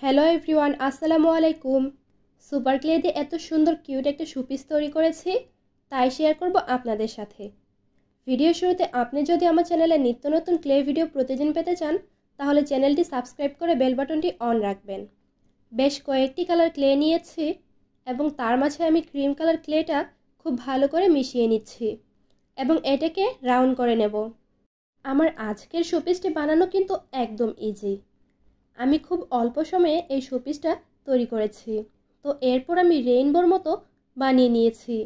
Hello everyone, আসসালামু আলাইকুম। Super clay দিয়ে এত সুন্দর কিউট একটা শোপিস তৈরি করেছি, তাই শেয়ার করব আপনাদের সাথে। ভিডিও শুরুতে আপনি যদি আমার চ্যানেলে নিত্য নতুন ক্লে ভিডিও প্রতিদিন পেতে চান, তাহলে চ্যানেলটি সাবস্ক্রাইব করে বেল বাটনটি অন রাখবেন। বেশ কয়েকটি কালার ক্লে নিয়েছি এবং তার মাঝে আমি ক্রিম কালার ক্লেটা খুব ভালো করে মিশিয়ে নিচ্ছি এবং এটাকে রাউন্ড করে নেব। আমার আজকের শোপিসটি বানানো কিন্তু একদম ইজি। আমি খুব অল্প সময়ে এই শোপিসটা তৈরি করেছি। তো এরপর আমি রেইনবোর মতো বানিয়ে নিয়েছি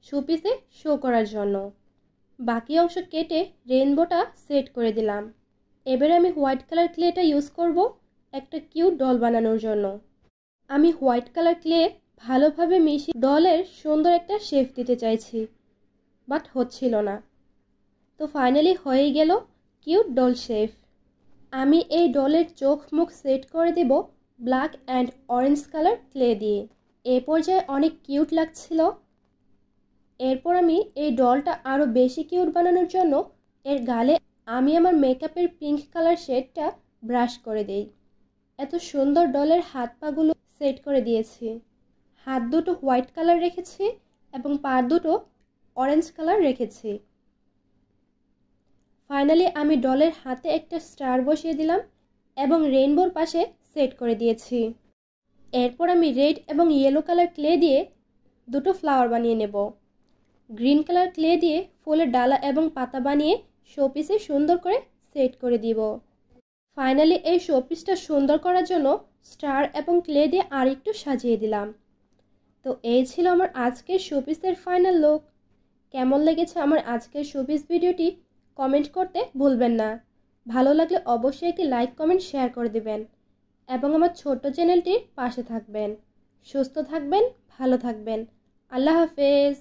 শোপিসে শো করার জন্য। বাকি অংশ কেটে রেইনবোটা সেট করে দিলাম। এবারে আমি হোয়াইট কালার ক্লেটা ইউজ করব একটা কিউট ডল বানানোর জন্য। আমি হোয়াইট কালার ক্লে ভালোভাবে মিশিয়ে ডলের সুন্দর একটা শেপ দিতে চাইছি, বাট হচ্ছিল না। তো ফাইনালি হয়ে গেল কিউট ডল শেপ। আমি এই ডলের চোখ মুখ সেট করে দেব black and orange colour clay দিয়ে। এ পর্যায়ে অনেক কিউট লাগছিল। এরপর আমি এই ডলটা আরও বেশি কিউট বানানোর জন্য এর গালে আমি আমার মেকআপের পিঙ্ক কালার শেডটা ব্রাশ করে দেই। এত সুন্দর ডলের হাত পাগুলো সেট করে দিয়েছি। হাত দুটো হোয়াইট কালার রেখেছি এবং পা দুটো অরেঞ্জ কালার রেখেছি। ফাইনালি আমি ডলের হাতে একটা স্টার বসিয়ে দিলাম এবং রেইনবোর পাশে সেট করে দিয়েছি। এরপর আমি রেড এবং ইয়েলো কালার ক্লে দিয়ে দুটো ফ্লাওয়ার বানিয়ে নেব। গ্রিন কালার ক্লে দিয়ে ফুলের ডালা এবং পাতা বানিয়ে শোপিসে সুন্দর করে সেট করে দিব। ফাইনালি এই শোপিসটা সুন্দর করার জন্য স্টার এবং ক্লে দিয়ে আরেকটু সাজিয়ে দিলাম। তো এই ছিল আমার আজকের শোপিসের ফাইনাল লুক। কেমন লেগেছে আমার আজকের শোপিস ভিডিওটি কমেন্ট করতে ভুলবেন না। ভালো লাগলে অবশ্যই একটি লাইক কমেন্ট শেয়ার করে দিবেন এবং আমার ছোট্ট চ্যানেলটির পাশে থাকবেন। সুস্থ থাকবেন, ভালো থাকবেন। আল্লাহ হাফেজ।